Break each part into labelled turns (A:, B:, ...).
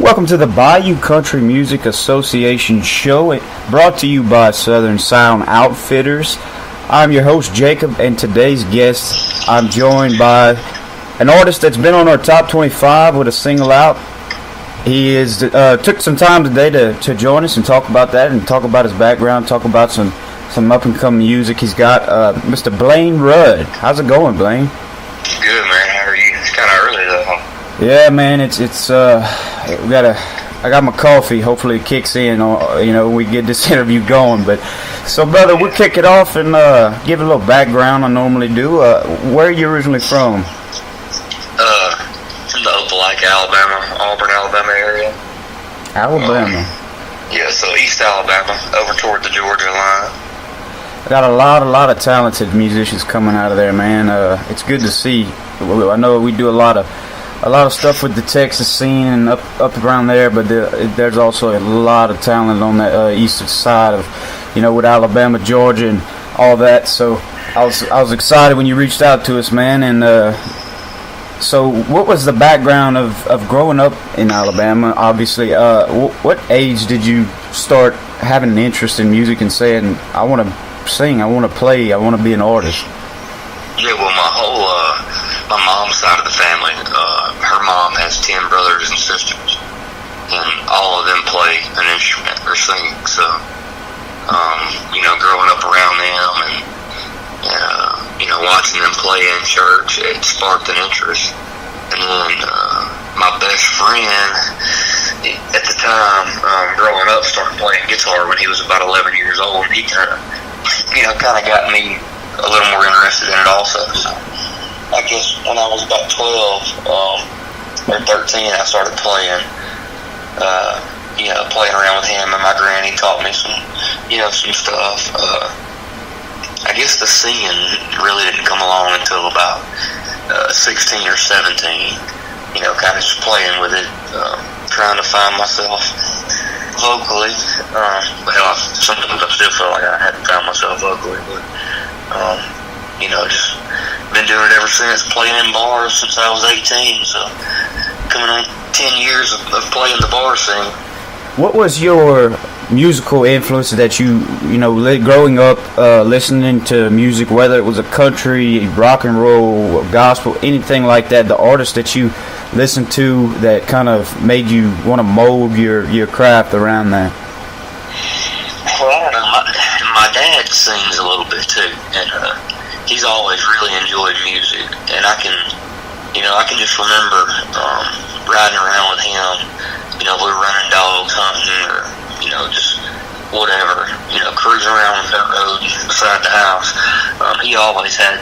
A: Welcome to the Bayou Country Music Association show, brought to you by Southern Sound Outfitters. I'm your host, Jacob, and today's guest, I'm joined by an artist that's been on our top 25 with a single out. He took some time today to join us and talk about that, and talk about his background, talk about some up-and-coming music he's got. Mr. Blane Rudd. How's it going, Blane?
B: Good, man. How are you? It's kind of early, though.
A: Yeah, man. I got my coffee. Hopefully it kicks in, we get this interview going. But so, brother, we'll kick it off and give a little background. I normally do. Where are you originally from?
B: From the Opelika, Alabama, Auburn, Alabama area.
A: Alabama.
B: Yeah, so East Alabama, over toward the Georgia line.
A: I got a lot of talented musicians coming out of there, man. It's good to see. I know we do a lot of stuff with the Texas scene and up around there, but there's also a lot of talent on that eastern side of, with Alabama, Georgia, and all that. So I was excited when you reached out to us, man. And so what was the background of growing up in Alabama? Obviously, what age did you start having an interest in music and saying, I want to sing, I want to play, I want to be an artist?
B: Yeah, well, my mom's side of the family, her mom has 10 brothers and sisters, and all of them play an instrument or sing. So, growing up around them and watching them play in church, it sparked an interest. And then my best friend at the time, growing up, started playing guitar when he was about 11 years old. And he kind of got me a little more interested in it also. So I guess when I was about 12 or 13, I started playing, playing around with him, and my granny taught me some stuff. I guess the singing really didn't come along until about 16 or 17, kind of just playing with it, trying to find myself vocally. Sometimes I still feel like I hadn't found myself vocally, but just been doing it ever since, playing in bars since I was 18, so coming on 10 years of playing the bar scene.
A: What was your musical influence that you growing up, listening to music, whether it was a country, rock and roll, gospel, anything like that, the artist that you listened to that kind of made you want to mold your craft around that?
B: Well, I don't know. My dad sings a little bit too, and he's always really enjoyed music, and I can just remember riding around with him. We were running dogs, hunting, or just whatever. Cruising around the road beside the house. He always had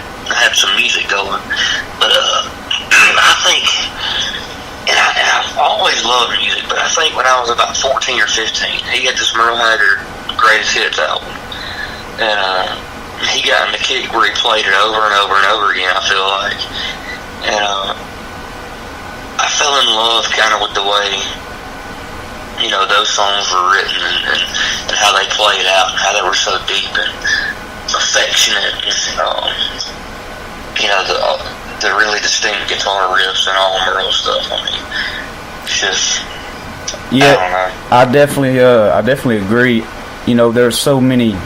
B: some music going, but I think, and I've always loved music, but I think when I was about 14 or 15, he had this Merle Haggard Greatest Hits album, and he got in the kick where he played it over and over and over again, I feel like. And I fell in love kind of with the way, those songs were written and how they played out and how they were so deep and affectionate. The really distinct guitar riffs and all Merle stuff. I mean, it's just,
A: yeah,
B: I don't know.
A: I definitely agree. There's so many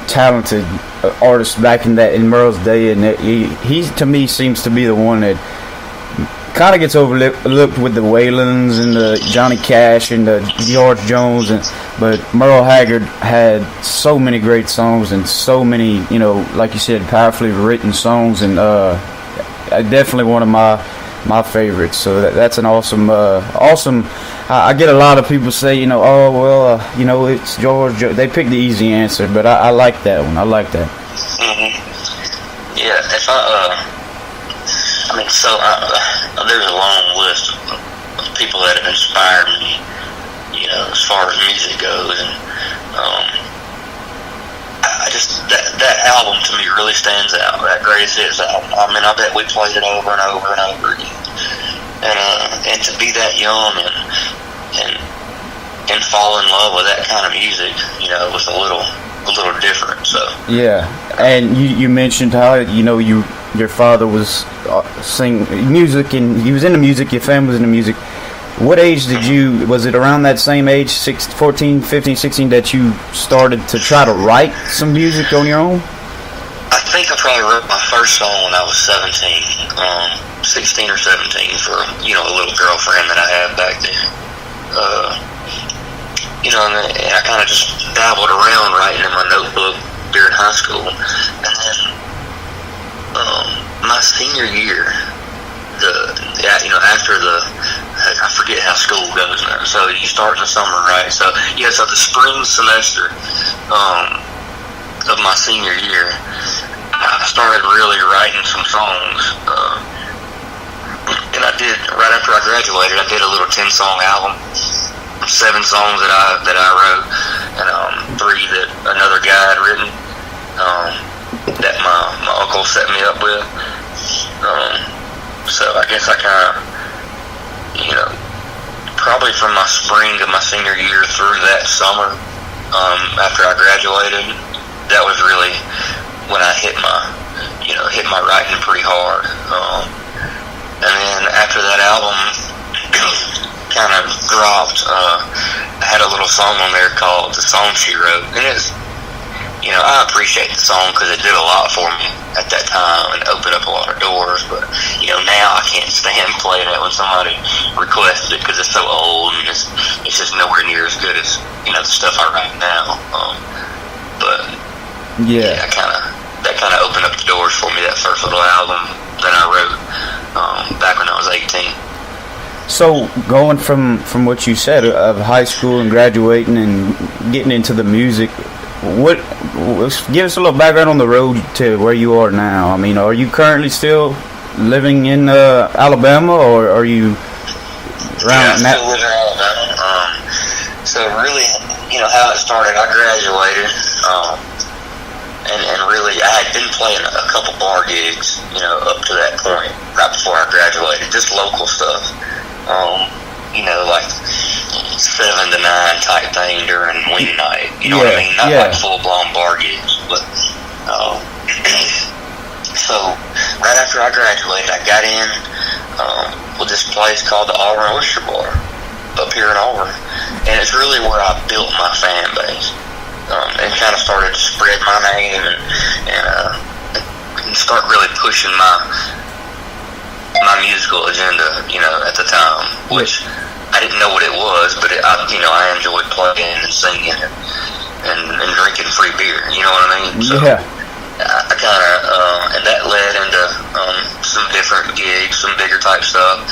A: talented artists back in Merle's day, and he to me seems to be the one that kind of gets overlooked with the Waylons and the Johnny Cash and the George Jones, but Merle Haggard had so many great songs and so many, like you said, powerfully written songs, and definitely one of my favorites. So that's an awesome. I get a lot of people say, it's George. They pick the easy answer, but I like that one. I like that.
B: Mm-hmm. Yeah, there's a long list of people that have inspired me, as far as music goes, and I just that album to me really stands out. That Greatest Hits album. I mean, I bet we played it over and over and over again, and to be that young and fall in love with that kind of music, was a little different. So
A: yeah, and you mentioned how your father was singing music, and he was into music. Your family was into music. What age was it around that same age, 14, 15, 16, that you started to try to write some music on your own?
B: I think I probably wrote my first song when I was 17, 16 or 17 for, a little girlfriend that I had back then. And I kind of just dabbled around writing in my notebook during high school. And then my senior year, after I forget how school goes now. So you start in the summer, right? So the spring semester of my senior year, I started really writing some songs. And I did, right after I graduated, I did a little 10-song album. 7 songs that I wrote, and 3 that another guy had written, that my uncle set me up with. So I guess I kind of, probably from my spring to my senior year through that summer, after I graduated, that was really when I hit my writing pretty hard. And then after that album kind of dropped, I had a little song on there called "The Song She Wrote," and it's, I appreciate the song because it did a lot for me at that time and opened up a lot of doors. But now I can't stand playing it when somebody requests it because it's so old and it's just nowhere near as good as the stuff I write now. But that kind of opened up the doors for me. That first little album that I wrote back when I was 18.
A: So going from what you said of high school and graduating and getting into the music, give us a little background on the road to where you are now. I mean, are you currently still living in Alabama, or are you around?
B: Yeah, I still live in Alabama. So really, how it started, I graduated, and really I had been playing a couple bar gigs, up to that point, right before I graduated, just local stuff. Like 7 to 9 type thing during wing night. You know what I mean? Not like full blown bar gigs, but so right after I graduated, I got in with this place called the Auburn Oyster Bar up here in Auburn, and it's really where I built my fan base, and kind of started to spread my name and start really pushing my musical agenda, at the time, which I didn't know what it was, but I enjoyed playing and singing and drinking free beer, you know what I mean? So I kind of, and that led into some different gigs, some bigger type stuff,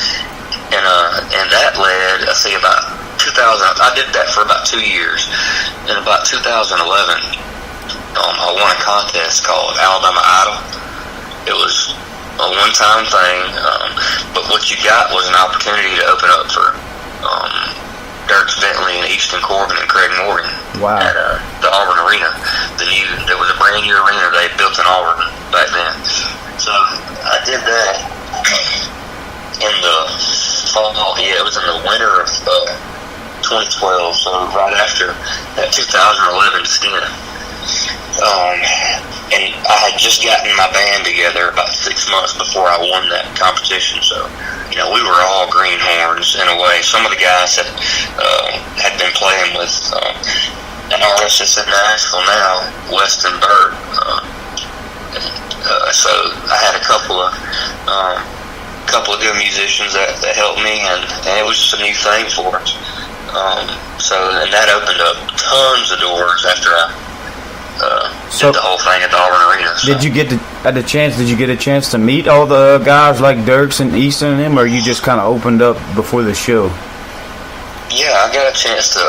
B: and that led, about 2000, I did that for about 2 years, and about 2011, I won a contest called Alabama Idol. It was a one-time thing, but what you got was an opportunity to open up for Dirk Bentley and Easton Corbin and Craig Morgan at the Auburn Arena. There was a brand new arena they built in Auburn back then. So I did that in the fall. It was in the winter of 2012. So right after that 2011 stint. And I had just gotten my band together about 6 months before I won that competition, so we were all greenhorns in a way. Some of the guys had been playing with an artist that's in Nashville now, Weston Bird. So I had a couple of good musicians that helped me, and it was just a new thing for us. And that opened up tons of doors after I did the whole thing at the Auburn Arena. So.
A: Did you get a chance to meet all the guys like Dirks and Easton and them, or you just kind of opened up before the show?
B: Yeah, I got a chance to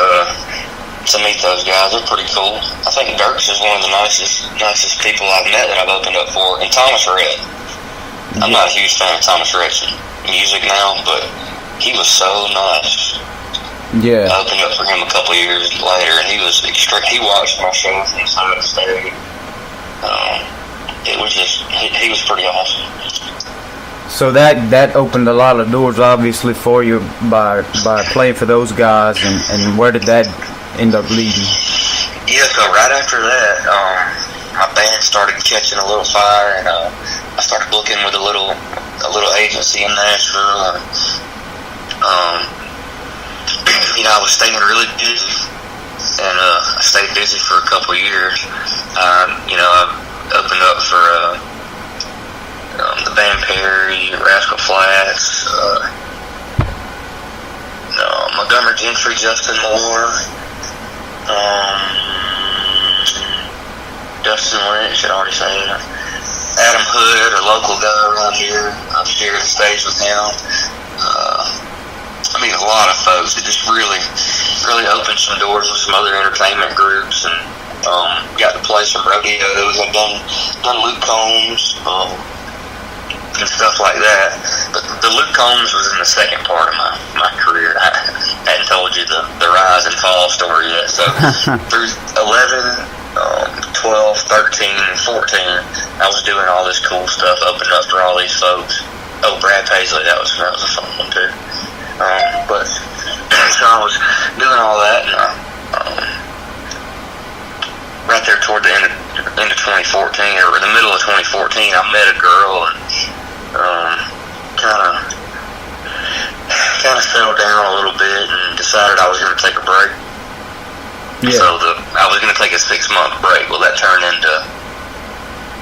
B: meet those guys. They're pretty cool. I think Dirks is one of the nicest people I've met that I've opened up for. And Thomas Rhett. I'm not a huge fan of Thomas Rhett's music now, but he was so nice.
A: Yeah.
B: I opened up for him a couple of years later, and he was he watched my show from the side of the stage. It was just, he was pretty awesome.
A: So that opened a lot of doors, obviously, for you by playing for those guys, and where did that end up leading?
B: Yeah, so right after that, my band started catching a little fire, and I started booking with a little agency in Nashville. I was staying really busy, and I stayed busy for a couple of years. I opened up for the band Perry, Rascal Flatts, Montgomery Gentry, Justin Moore, Dustin Lynch, I'd already said that. Adam Hood, a local guy around here. I've shared the stage with him. A lot of folks. It just really opened some doors with some other entertainment groups, and got to play some rodeos. I've done Luke Combs and stuff like that. But the Luke Combs was in the second part of my career. I hadn't told you the rise and fall story yet. So through 11. 12, 13, 14, I was doing all this cool stuff, opening up for all these folks. Oh, Brad Paisley, that was a fun one too. But so I was doing all that, and right there toward the end of 2014, or the middle of 2014, I met a girl and kind of settled down a little bit and decided I was going to take a break. Yeah. So I was going to take a 6-month break. Well, that turned into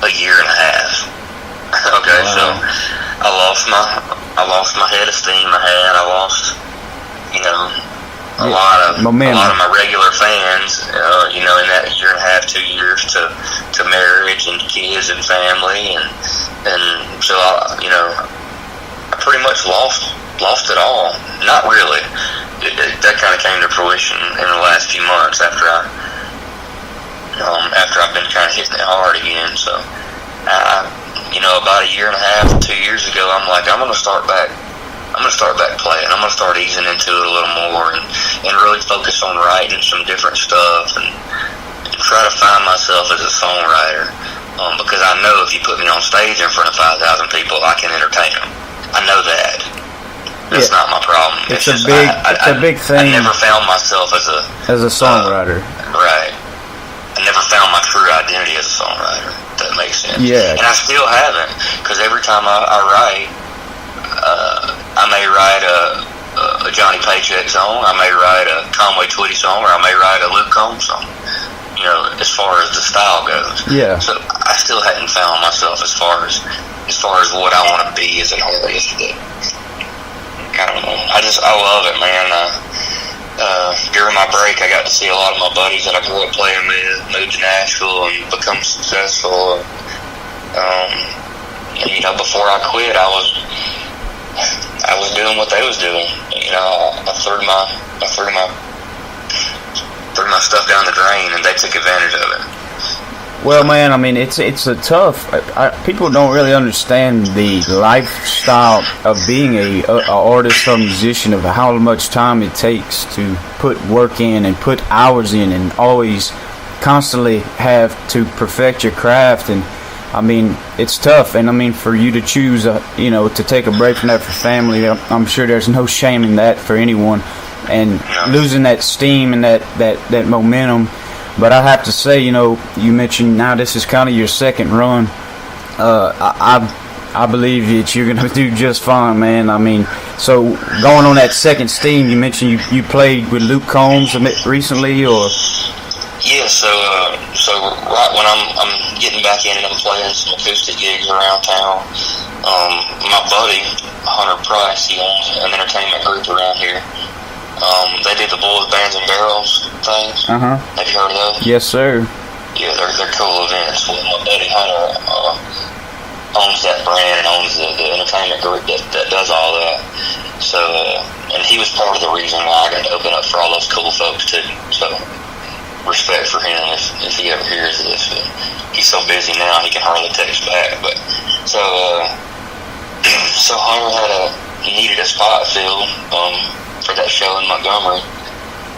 B: a year and a half. Okay, wow. So I lost my head of steam I had. I lost, a lot of my regular fans. In that year and a half, 2 years to marriage and kids and family, and so I pretty much lost it all. Not really. That kind of came to fruition in the last few months after I've been kind of hitting it hard again. So, about a year and a half, 2 years ago, I'm like, I'm gonna start back playing. I'm gonna start easing into it a little more and really focus on writing some different stuff and try to find myself as a songwriter. Because I know if you put me on stage in front of 5,000 people, I can entertain them. I know that. That's not my problem.
A: It's a big thing.
B: I never found myself as a
A: songwriter.
B: Right. I never found my true identity as a songwriter. If that makes sense.
A: Yeah.
B: And I still haven't, because every time I write, I may write a Johnny Paycheck song, I may write a Conway Twitty song, or I may write a Luke Combs song. As far as the style goes.
A: Yeah.
B: So I still hadn't found myself as far as what I want to be as an artist. I don't know. I love it, man. During my break, I got to see a lot of my buddies that I grew up playing with move to Nashville and become successful. Before I quit, I was doing what they was doing. I threw my stuff down the drain, and they took advantage of it.
A: Well, man, it's a tough. People don't really understand the lifestyle of being a artist or musician, of how much time it takes to put work in and put hours in, and always constantly have to perfect your craft. And it's tough. And for you to choose, to take a break from that for family, I'm sure there's no shame in that for anyone. And losing that steam and that momentum. But I have to say, you mentioned now this is kind of your second run. I believe that you're going to do just fine, man. So going on that second steam, you mentioned you played with Luke Combs recently, or?
B: Yeah, so right when I'm getting back in and I'm playing some acoustic gigs around town, my buddy, Hunter Price, he owns an entertainment group around here. They do the Boys, Bands, and Barrels things.
A: Uh-huh.
B: Have you heard of those?
A: Yes, sir.
B: Yeah, they're cool events. Well, my buddy Hunter owns that brand and owns the entertainment group that does all that. So, and he was part of the reason why I got to open up for all those cool folks too. So, respect for him if he ever hears this. He's so busy now he can hardly text back. But so Hunter needed a spot filled for that show in Montgomery,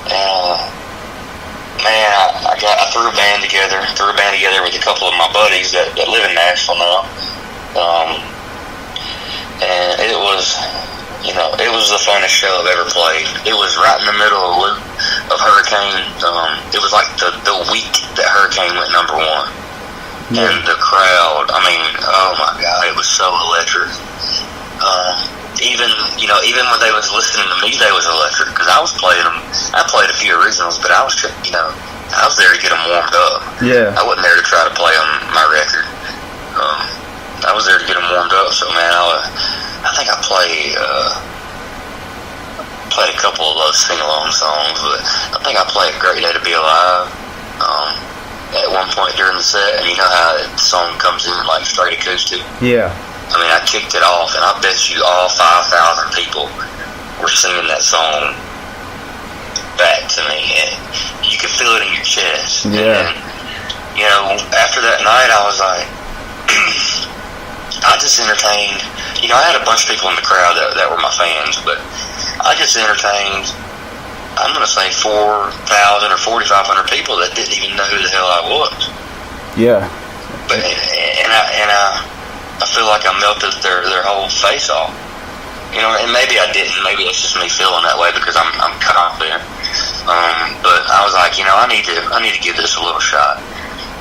B: and I threw a band together with a couple of my buddies that live in Nashville now, and it was the funnest show I've ever played. It was right in the middle of Hurricane. It was like the week that Hurricane went number one, and the crowd. Oh my God, it was so electric. even when they was listening to me, they was electric because I was playing them. I played a few originals, but I was there to get them warmed up.
A: Yeah.
B: I wasn't there to try to play on my record. I was there to get them warmed up. So man, I think I played a couple of those sing-along songs, but I think I played "Great Day to Be Alive" at one point during the set, and you know how the song comes in like straight acoustic.
A: Yeah.
B: I mean, I kicked it off, and I bet you all 5,000 people were singing that song back to me, and you could feel it in your chest.
A: Yeah.
B: And, after that night, I was like, I just entertained. I had a bunch of people in the crowd that were my fans, but I just entertained, I'm going to say 4,000 or 4,500 people that didn't even know who the hell I was.
A: Yeah.
B: But I feel like I melted their whole face off. And maybe I didn't. Maybe it's just me feeling that way because I'm confident. But I was like, I need to give this a little shot.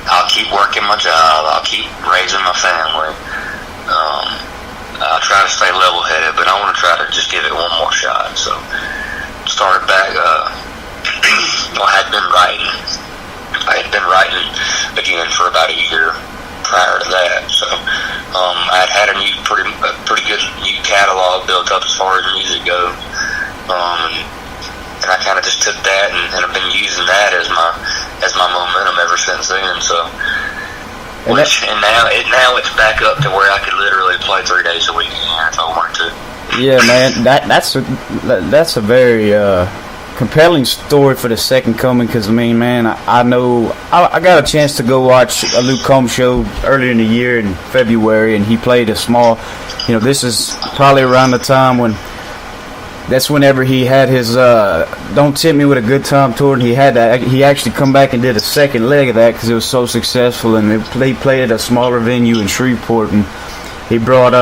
B: I'll keep working my job. I'll keep raising my family. I'll try to stay level-headed, but I want to try to just give it one more shot. So started back. I had been writing. I had been writing again for about a year prior to that. So I had a pretty good new catalog built up as far as music goes. And I kind of just took that and I've been using that as my momentum ever since then. So. And now it's back up to where I could literally play 3 days a week again if I wanted to.
A: Yeah, man, that's a very compelling story for the Second Coming. Because man, I know I got a chance to go watch a Luke Combs show earlier in the year in February, and he played a small. This is probably around the time when. That's whenever he had his "Don't Tempt Me with a Good Time" tour, and he actually come back and did a second leg of that because it was so successful, and he played at a smaller venue in Shreveport, and he brought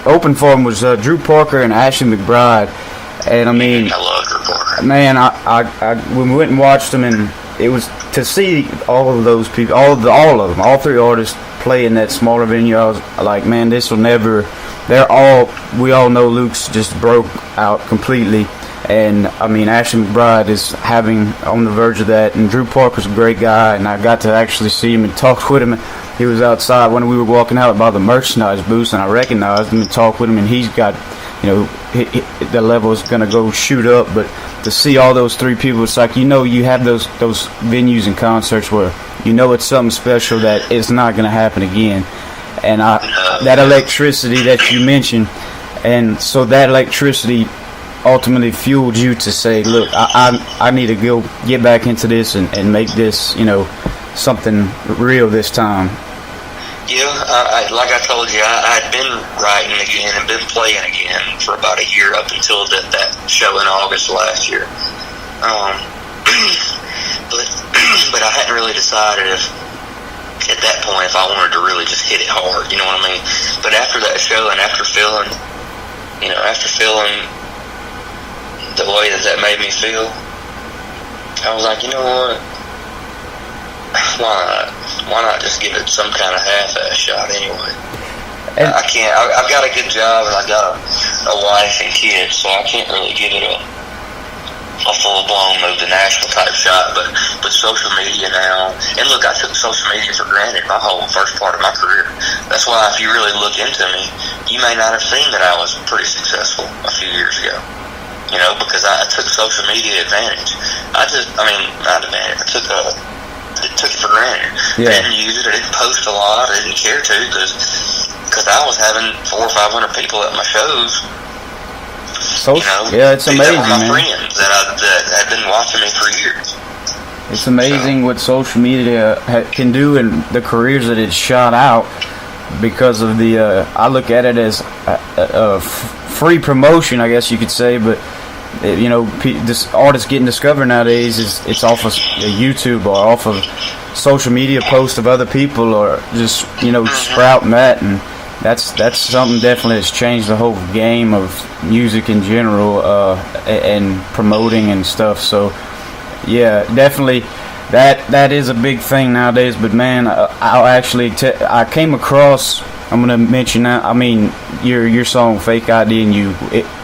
A: open for him was Drew Parker and Ashley McBride, and I mean,
B: I love Drew Parker.
A: Man, I when we went and watched them, and it was to see all of those people, all of them, all three artists play in that smaller venue. I was like, man, this will never. We all know Luke's just broke out completely, and I mean Ashley McBride is on the verge of that, and Drew Parker's a great guy, and I got to actually see him and talk with him. He was outside when we were walking out by the merchandise booth, and I recognized him and talked with him, and he's got, the level is going to go shoot up, but to see all those three people, it's like, you have those venues and concerts where it's something special that it's not going to happen again. And that electricity that you mentioned, and so that electricity ultimately fueled you to say, look, I need to get back into this and make this, something real this time.
B: Yeah, like I told you, I had been writing again and been playing again for about a year up until that show in August last year. But I hadn't really decided at that point if I wanted to really just hit it hard, you know what I mean? But after that show and after feeling the way that made me feel, I was like, you know what? Why not just give it some kind of half-ass shot anyway? And I can't. I've got a good job and I've got a wife and kids, so I can't really give it a full-blown move to Nashville type shot, but social media now, and look, I took social media for granted my whole first part of my career. That's why if you really look into me, you may not have seen that I was pretty successful a few years ago, because I took social media advantage. I took it for granted.
A: Yeah.
B: I didn't use it, I didn't post a lot, I didn't care to, because I was having 400 or 500 people at my shows.
A: Yeah, it's amazing,
B: that were my
A: man.
B: Friends that had been watching me for years.
A: It's amazing what social media can do and the careers that it's shot out because of I look at it as a free promotion, I guess you could say, but this artists getting discovered nowadays it's off of YouTube or off of social media posts of other people or just sprouting that, and that's something definitely that's changed the whole game of music in general and promoting and stuff. So yeah, definitely that is a big thing nowadays. But man, I came across I'm gonna mention that. I mean, your song "Fake ID" and you.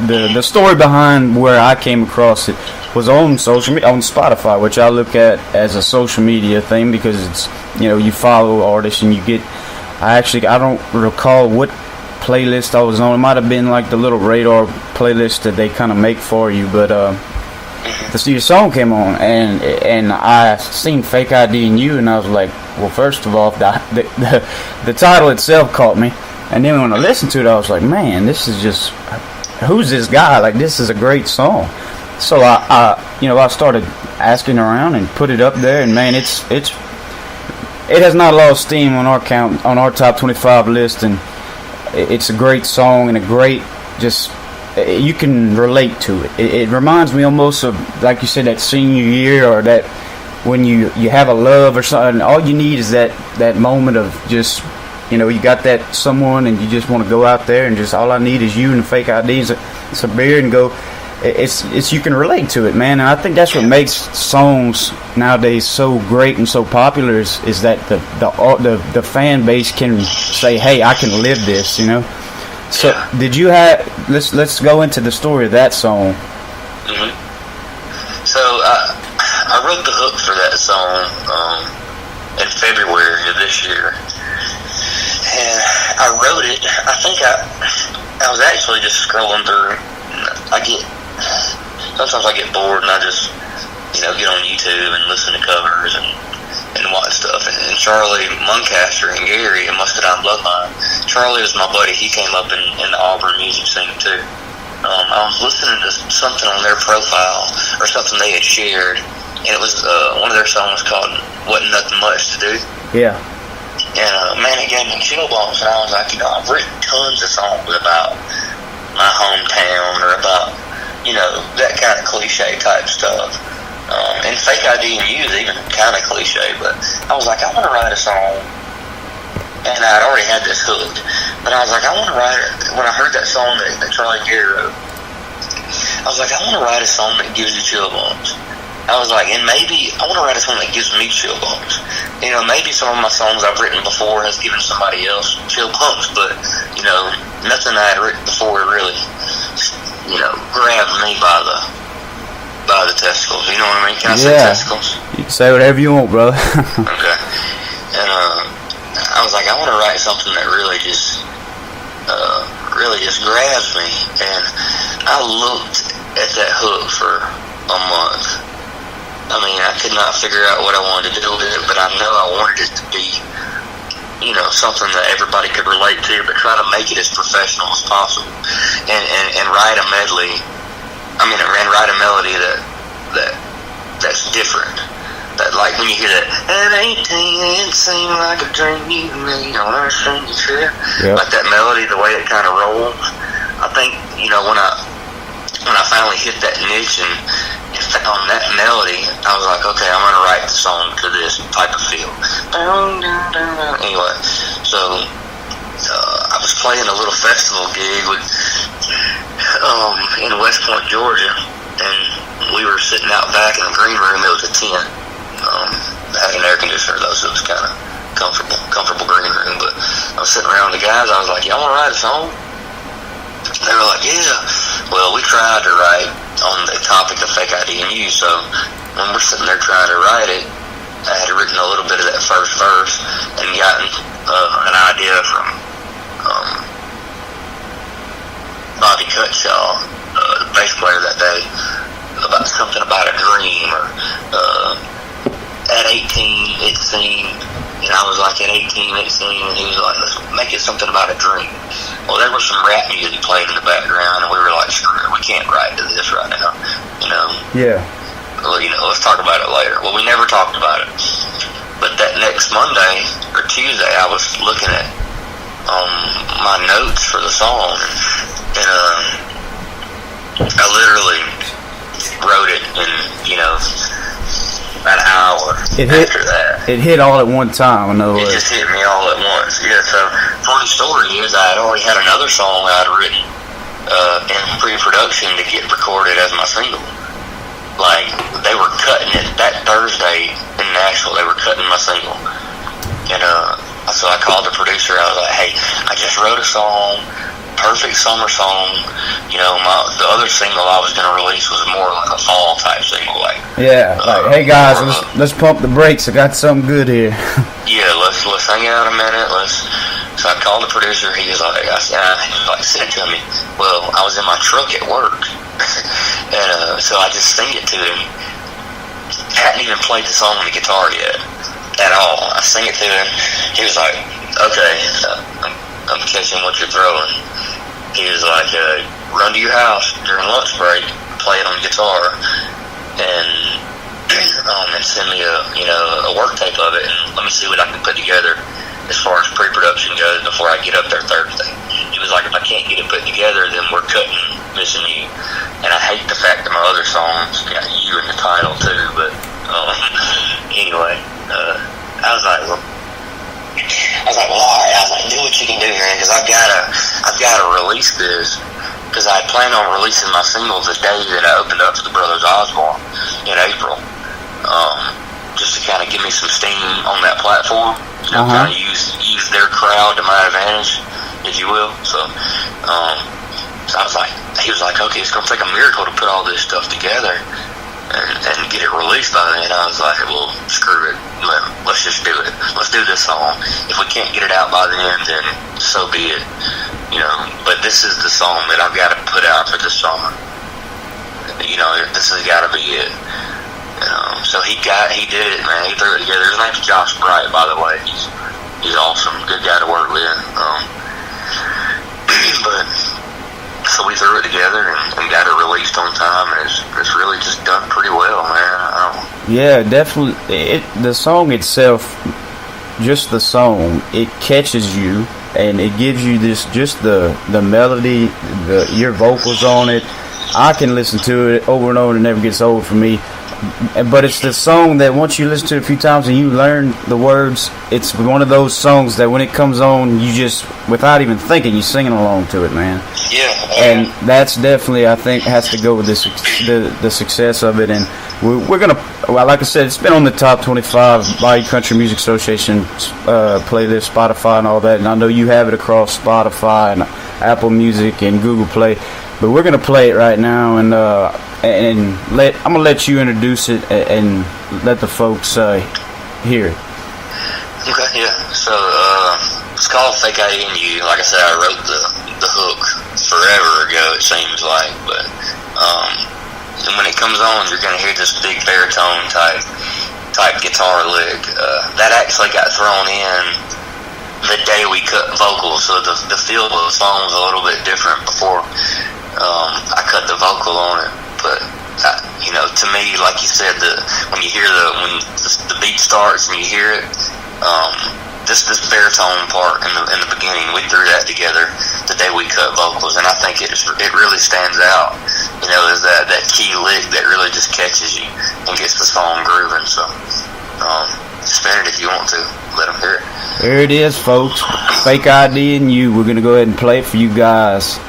A: The story behind where I came across it was on social media, on Spotify, which I look at as a social media thing because it's, you know, you follow artists and you get. I don't recall what playlist I was on. It might have been like the little radar playlist that they kind of make for you, but your song came on and I seen "Fake ID" and you, and I was like, well, first of all, the title itself caught me, and then when I listened to it, I was like, man, this is just, who's this guy? Like, this is a great song. So I started asking around and put it up there, and man, it has not lost steam on our top 25 list, and it's a great song and a great, just, you can relate to it. It reminds me almost of, like you said, that senior year, or that when you have a love or something, all you need is that moment of just, you know, you got that someone and you just want to go out there and just, all I need is you and Fake IDs, it's a beer, and go. It's you can relate to it, man, and I think that's what makes songs nowadays so great and so popular is that the fan base can say, hey, I can live this, you know. So did you have? Let's go into the story of that song.
B: Mm-hmm. So I wrote the hook for that song in February of this year, and I wrote it. I think I was actually just scrolling through. Sometimes I get bored and I just, you know, get on YouTube and listen to covers and watch stuff. And Charlie Muncaster and Gary and Muscadine Bloodline. Charlie was my buddy. He came up in the Auburn music scene too. I was listening to something on their profile or something they had shared, and it was one of their songs called "Wasn't Nothing Much to Do."
A: Yeah.
B: And man, it gave me chill bumps, and I was like, you know, I've written tons of songs about my hometown or about, you know, that kind of cliche type stuff. And Fake ID and You is even kind of cliche, but I was like, I want to write a song, and I'd already had this hook, but I was like, I want to write it. When I heard that song that Charlie Gary wrote, I was like, I want to write a song that gives you chill bumps. I was like, and maybe I want to write a song that gives me chill bumps. You know, maybe some of my songs I've written before has given somebody else chill bumps, but, you know, nothing I had written before really, you know, grabbed me by the testicles. You know what I mean? Can I say testicles?
A: You can say whatever you want, brother.
B: Okay. And I was like, I want to write something that really just grabs me. And I looked at that hook for a month. I mean, I could not figure out what I wanted to do with it, but I know I wanted it to be, you know, something that everybody could relate to, but try to make it as professional as possible, and write a medley. I mean, and write a melody that's different. That, like, when you hear that, at 18 it seemed like a dream you made on our strange trip. Yep. Like that melody, the way it kind of rolls. I think, you know, when I finally hit that niche and found that melody, I was like, okay, I'm going to write the song to this type of feel. Anyway, so I was playing a little festival gig in West Point, Georgia, and we were sitting out back in the green room. It was a tent. Had an air conditioner though, so it was kind of comfortable green room. But I was sitting around with the guys. I was like, y'all want to write a song? They were like, yeah. Well, we tried to write on the topic of Fake ID and You, so when we're sitting there trying to write it, I had written a little bit of that first verse and gotten an idea from Bobby Cutshaw, the bass player that day, about something about a dream, or at 18 it seemed, and I was like, at 18 it seemed, and he was like, let's make it something about a dream. Well, there was some rap music playing in the background, and we were like, screw it, we can't write to this right now, you know? Yeah. Well, you know, let's talk about it later. Well, we never talked about it. But that next Monday, or Tuesday, I was looking at my notes for the song, and I literally wrote it in, you know, about an hour after that. It
A: hit all at one time, in other words.
B: It just hit me all at once, yeah. So, funny story is I had already had another song I had written in pre-production to get recorded as my single. Like, they were cutting it that Thursday in Nashville. They were cutting my single. And So I called the producer. I was like, hey, I just wrote a song, perfect summer song. You know, the other single I was going to release was more like a fall type single. Like,
A: hey guys, let's pump the brakes. I got something good here.
B: Yeah, let's hang out a minute. So I called the producer. He was like, send it to me. Well, I was in my truck at work, and so I just sang it to him. Hadn't even played the song on the guitar yet at all. I sang it to him. He was like, okay, I'm catching what you're throwing. He was like, run to your house during lunch break, play it on guitar, and send me a work tape of it, and let me see what I can put together as far as pre-production goes before I get up there Thursday. He was like, if I can't get it put together, then we're cutting Missing You. And I hate the fact that my other songs got you in the title too, but anyway, I was like, well, all right. I was like, do what you can do, man, because I've gotta release this, because I planned on releasing my single the day that I opened up for the Brothers Osborne in April, just to kind of give me some steam on that platform, kind of use their crowd to my advantage, if you will. So I was like, he was like, okay, it's gonna take a miracle to put all this stuff together and get it released by then. I was like, well, screw it, let's just do it. Let's do this song. If we can't get it out by then so be it. But this is the song that I've got to put out for this summer. This has got to be it. So he did it, man. He threw it together. His name's Josh Bright, by the way. He's awesome, good guy to work with. But so we threw it together and got it released on time, and it's really just done pretty well, man.
A: Yeah, definitely. The song itself, just the song, it catches you, and it gives you just the melody, your vocals on it. I can listen to it over and over, and it never gets old for me. But it's the song that once you listen to it a few times and you learn the words, it's one of those songs that when it comes on, you just, without even thinking, you're singing along to it, man.
B: Yeah.
A: And that's definitely, I think, has to go with the success of it. And we're going to, well, like I said, it's been on the top 25 by Country Music Association playlist, Spotify and all that. And I know you have it across Spotify and Apple Music and Google Play. But we're going to play it right now, and I'm gonna let you introduce it and let the folks hear it.
B: Okay, yeah. So it's called "Fake ID in You." Like I said, I wrote the hook forever ago. It seems like, but and when it comes on, you're gonna hear this big baritone type guitar lick that actually got thrown in the day we cut vocals. So the feel of the song was a little bit different before I cut the vocal on it. But to me, like you said, when you hear when the beat starts and you hear it, this baritone part in the beginning, we threw that together the day we cut vocals, and I think it really stands out. Is that key lick that really just catches you and gets the song grooving. So spin it if you want to. Let them hear it.
A: There it is, folks. Fake ID in You. We're gonna go ahead and play it for you guys.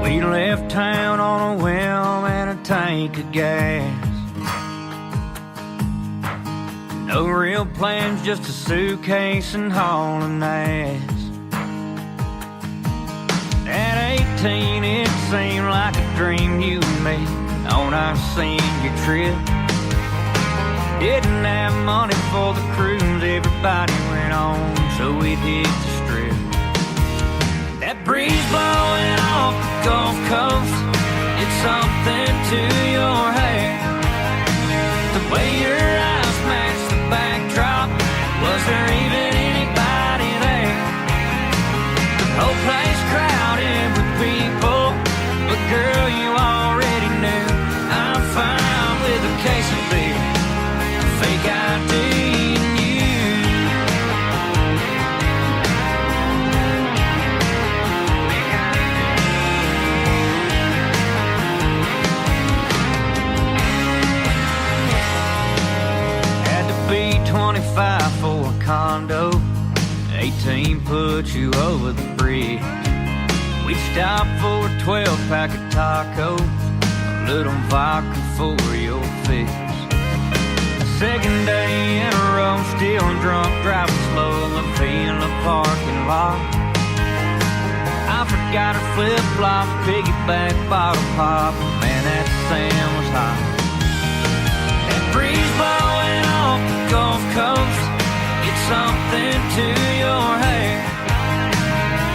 C: We left town on a whim and a tank of gas. No real plans, just a suitcase and hauling ass. At 18 it seemed like a dream, you and me on our senior trip. Didn't have money for the cruise, everybody went on, so we hit the strip. That breeze blowing off the Gulf Coast, it's something to your hair. The way your eyes match the backdrop, was there even anybody there? The whole place crowded with people, but girl, you already knew I'm fine with a case of beer, fake ID in you. Had to be 25 for a condo, 18 put you over the bridge. We'd stop for a 12-pack of tacos, a little vodka for your fix. Second day in a row, still drunk, driving slow, in the parking lot. I forgot her flip-flops, piggyback bottle pop. Man, that sand was hot. That breeze blowing off the Gulf Coast, it's something to your hair.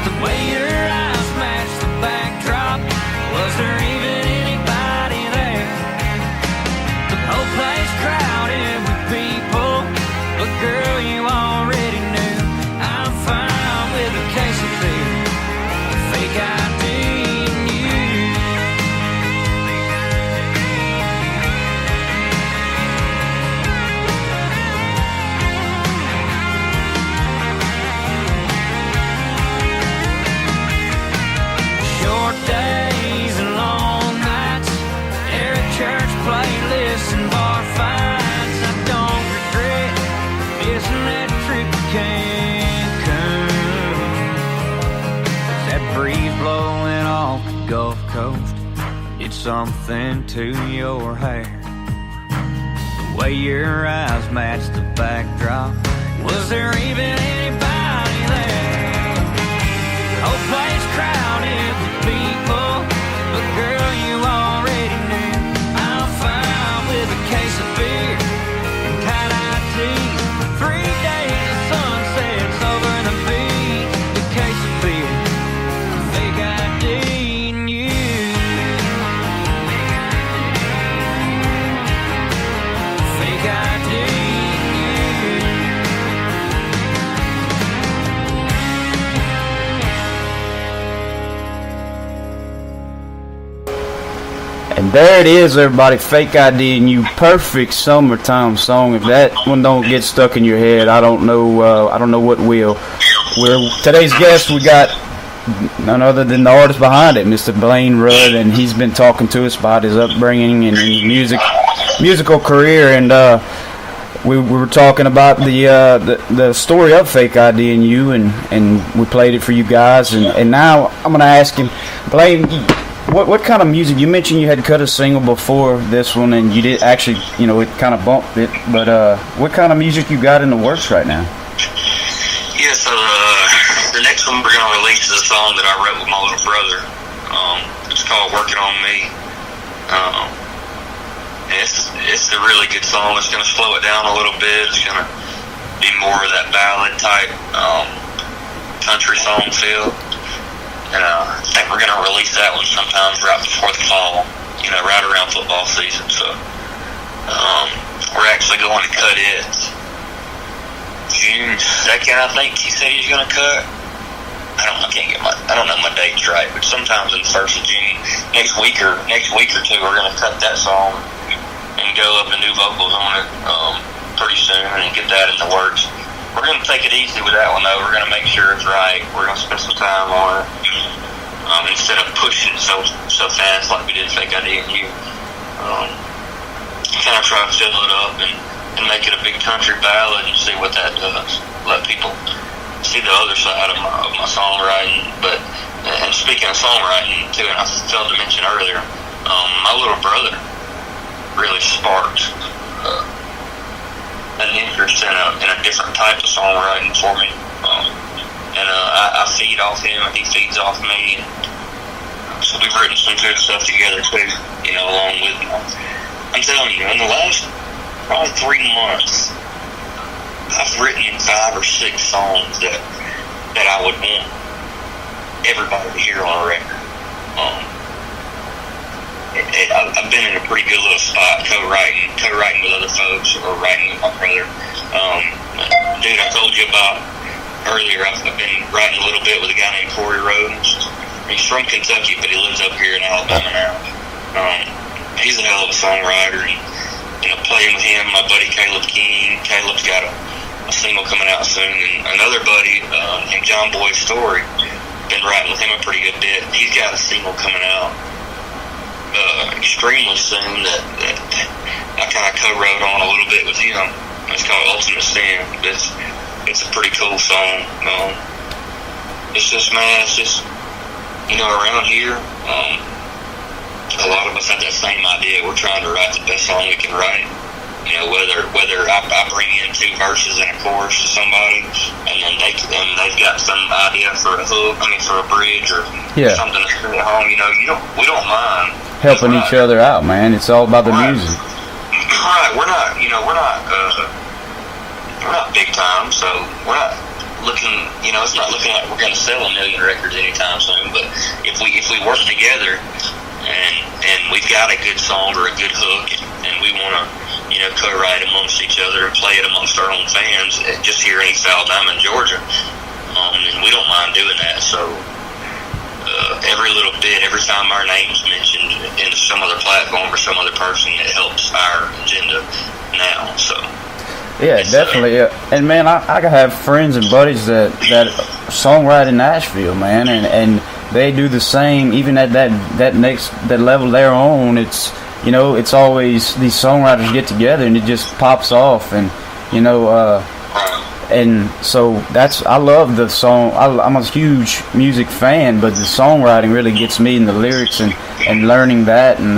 C: The way your eyes match the backdrop, was there even anybody there? The whole place crowded with people, but girl, you already knew I'm fine with a case of beer, a fake ID and you. Short days and long nights, every church playlist and bar fights. I don't regret missing that trip to Cancun. That breeze blowing off the Gulf Coast, it's something to your hair. The way your eyes match the backdrop, was there even anybody there? The whole place crowded with people, but girl, you already knew I'm fine with a case of beer and tie-dye tea. 3 days of sunsets over the beach, a case of beer, a fake ID and you. Fake ID and you.
A: And there it is, everybody. Fake ID and You, perfect summertime song. If that one don't get stuck in your head, I don't know what will. Today's guest, we got none other than the artist behind it, Mr. Blane Rudd, and he's been talking to us about his upbringing and his musical career. And we were talking about the story of Fake ID and You, and we played it for you guys. And now I'm gonna ask him, Blane, What kind of music? You mentioned you had cut a single before this one, and you did actually, it kind of bumped it. But what kind of music you got in the works right now?
B: Yeah, so the next one we're going to release is a song that I wrote with my little brother. It's called Working on Me. It's a really good song. It's going to slow it down a little bit. It's going to be more of that ballad type country song feel. And I think we're going to release that one sometime right before the fall, right around football season. So we're actually going to cut it June 2nd, I think he said he's going to cut. I don't know my dates right, but sometimes in the 1st of June, next week or two, we're going to cut that song and go up to new vocals on it pretty soon and get that in the works. We're going to take it easy with that one, though. We're going to make sure it's right. We're going to spend some time on it instead of pushing it so fast like we did Fake ID and You. Kind of try to fill it up and make it a big country ballad and see what that does. Let people see the other side of my songwriting. But and speaking of songwriting, too, and I failed to mention earlier, my little brother really sparked an interest in a different type of songwriting for me, and I feed off him and he feeds off me, and so we've written some good stuff together too, along with me. I'm telling you, in the last probably 3 months, I've written 5 or 6 songs that I would want everybody to hear on a record. I've been in a pretty good little spot co-writing with other folks or writing with my brother. Dude, I told you about earlier, I've been writing a little bit with a guy named Corey Rhodes. He's from Kentucky, but he lives up here in Alabama now. He's a hell of a songwriter, and playing with him, my buddy Caleb King. Caleb's got a single coming out soon, and another buddy named John Boy Story. Been writing with him a pretty good bit. He's got a single coming out extremely soon that I kind of co-wrote on a little bit with him. It's called Ultimate Sin. It's it's a pretty cool song. It's just, man, it's just, around here, a lot of us have that same idea. We're trying to write the best song we can write. Whether I bring in 2 verses and a chorus to somebody, and then they've got some idea for a hook, for a bridge or something to bring it home. We don't mind
A: helping each other out, man. It's all about the music.
B: Right. We're not big time, so we're not looking. It's not looking like we're going to sell 1 million records anytime soon. But if we work together and we've got a good song or a good hook, and we want to co-write amongst each other and play it amongst our own fans just here in East Alabama and Georgia, and we don't mind doing that. So every little bit, every time our name's mentioned in some other platform or some other person, it helps our agenda now. So
A: yeah, definitely. And man, I have friends and buddies that songwrite in Nashville, man, and they do the same. Even at that level they're on, it's always these songwriters get together and it just pops off, and and so I love the song. I'm a huge music fan, but the songwriting really gets me in the lyrics and learning that. And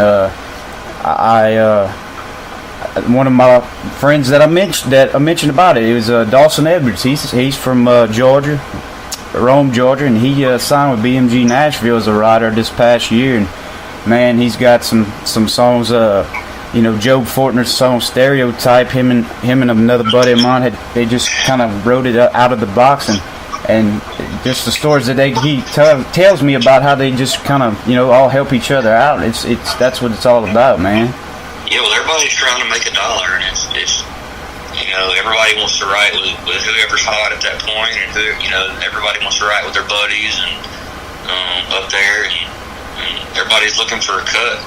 A: one of my friends that I mentioned about it was Dawson Edwards. He's from Georgia, Rome, Georgia, and he signed with BMG Nashville as a writer this past year. And man, he's got some songs. Job Fortner's song "Stereotype." Him and another buddy of mine they just kind of wrote it out of the box, and just the stories that he tells me about how they just kind of all help each other out. That's what it's all about, man.
B: Yeah, well, everybody's trying to make $1, and it's everybody wants to write with whoever's hot at that point, and everybody wants to write with their buddies and up there, and everybody's looking for a cut.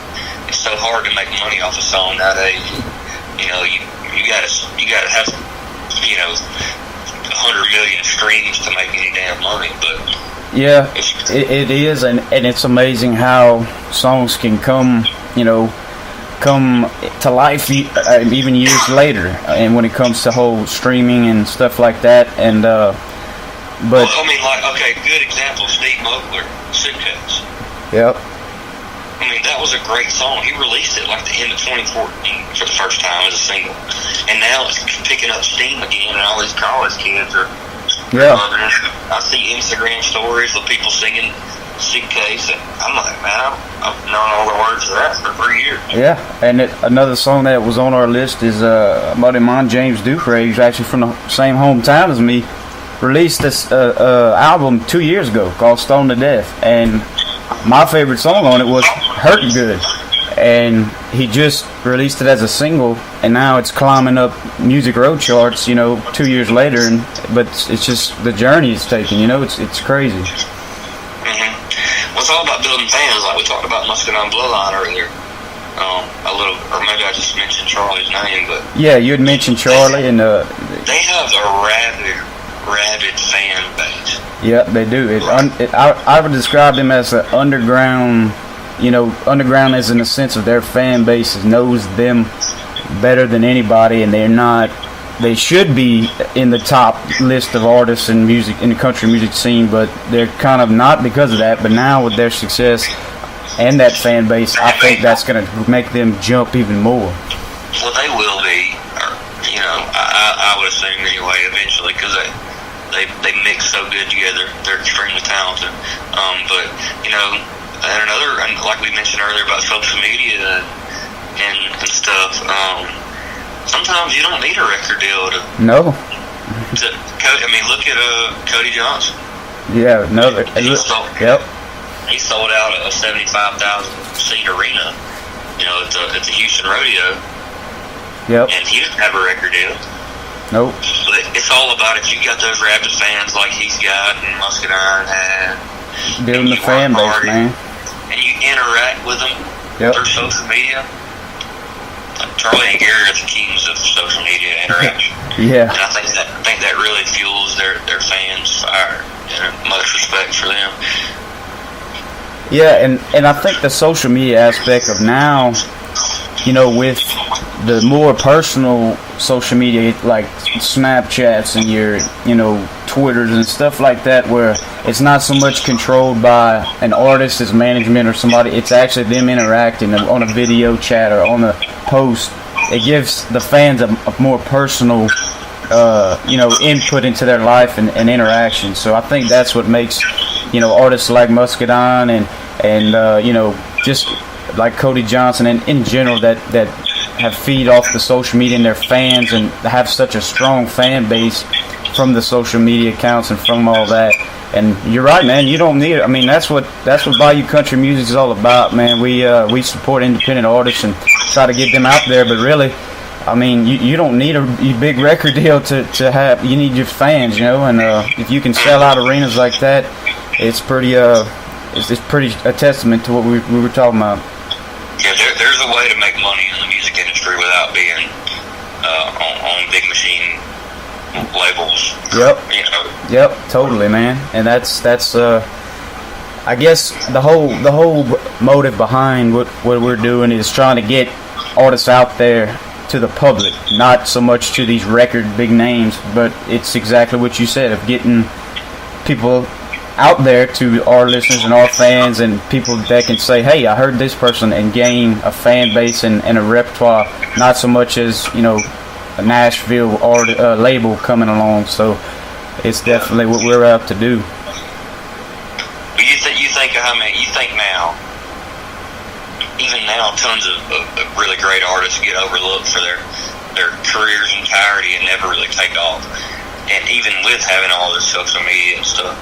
B: It's so hard to make money off a song nowadays. You gotta have 100 million streams to make any damn money. But
A: yeah, it is, and it's amazing how songs can come to life even years later, and when it comes to whole streaming and stuff like that. And but
B: good example, Steve Mogler, Suitcase.
A: Yep.
B: That was a great song. He released it like the end of 2014 for the first time as a single, and now it's picking up steam again, and all these college kids are loving it. I see Instagram stories of people singing Suitcase, and I'm like, man, I've known all the words to that for 3 years.
A: Yeah, and another song that was on our list is a buddy of mine, James Dupre, who's actually from the same hometown as me, released this album 2 years ago called Stone to Death, and my favorite song on it was Hurtin' Good, and he just released it as a single, and now it's climbing up Music Road charts 2 years later, but it's just the journey it's taking. It's crazy.
B: Well, it's all about building fans, like we talked about Muscadine Bloodline earlier. A little, or maybe I just mentioned Charlie's name, but
A: yeah, you had mentioned Charlie, and
B: they have a rabid fan base.
A: Yeah, they do. I would describe them as an underground. Underground is in the sense of their fan base knows them better than anybody, and they should be in the top list of artists in music in the country music scene, but they're kind of not because of that. But now with their success and that fan base, I think that's going to make them jump even more.
B: Well, they will be, I would assume anyway, eventually, because they mix so good together. They're extremely talented. But and like we mentioned earlier about social media and stuff. Sometimes you don't need a record deal to.
A: No.
B: Look at Cody Johnson.
A: Yeah, no.
B: He sold out a 75,000 seat arena. At the Houston Rodeo.
A: Yep.
B: And he didn't have a record deal.
A: Nope.
B: But it's all about if you got those rabid fans like he's got and Muscadine had.
A: Building the fan base, man.
B: And you interact with them through social media. Charlie and Gary are the kings of social media interaction.
A: Yeah.
B: And I think that really fuels their fans' fire. And much respect for them.
A: Yeah, and I think the social media aspect of now, with the more personal social media, like Snapchats and your, Twitters and stuff like that, where it's not so much controlled by an artist's management or somebody. It's actually them interacting on a video chat or on a post. It gives the fans a more personal, input into their life and interaction. So I think that's what makes, artists like Muscadine and just like Cody Johnson and in general that have feed off the social media and their fans and have such a strong fan base from the social media accounts and from all that. And you're right, man. You don't need it. I mean, that's what Bayou Country Music is all about, man. We support independent artists and try to get them out there. But really, I mean, you don't need a big record deal to have. You need your fans, And if you can sell out arenas like that, it's pretty it's pretty a testament to what we were talking about.
B: Yeah, there's a way to make money in the music industry without being on big machine labels.
A: Yep. Yep, totally, man. And that's I guess the whole motive behind what we're doing is trying to get artists out there to the public, not so much to these record big names, but it's exactly what you said, of getting people out there to our listeners and our fans and people that can say, hey, I heard this person, and gain a fan base and a repertoire, not so much as, a Nashville label coming along. So it's definitely what we're out to do.
B: But you think now, even now, tons of really great artists get overlooked for their careers' entirety and never really take off. And even with having all this social media and stuff,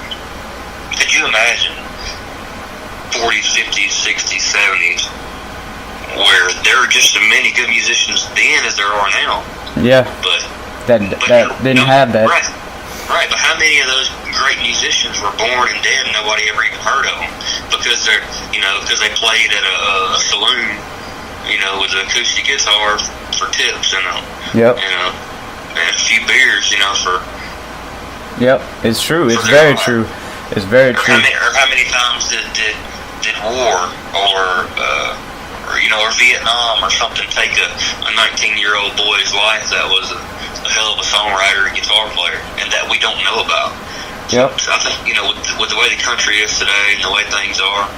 B: could you imagine 40s, 50s, 60s, 70s, where there were just as many good musicians then as there are now?
A: Yeah, but that didn't have that.
B: Right, but how many of those great musicians were born and dead and nobody ever even heard of them because because they played at a saloon, with an acoustic guitar for tips and
A: yep.
B: And a few beers, for.
A: Yep, it's true. It's very true. It's very true.
B: How many times did war or Vietnam or something take a 19-year-old boy's life that was a hell of a songwriter and guitar player, and that we don't know about?
A: Yep.
B: So I think with the way the country is today and the way things are,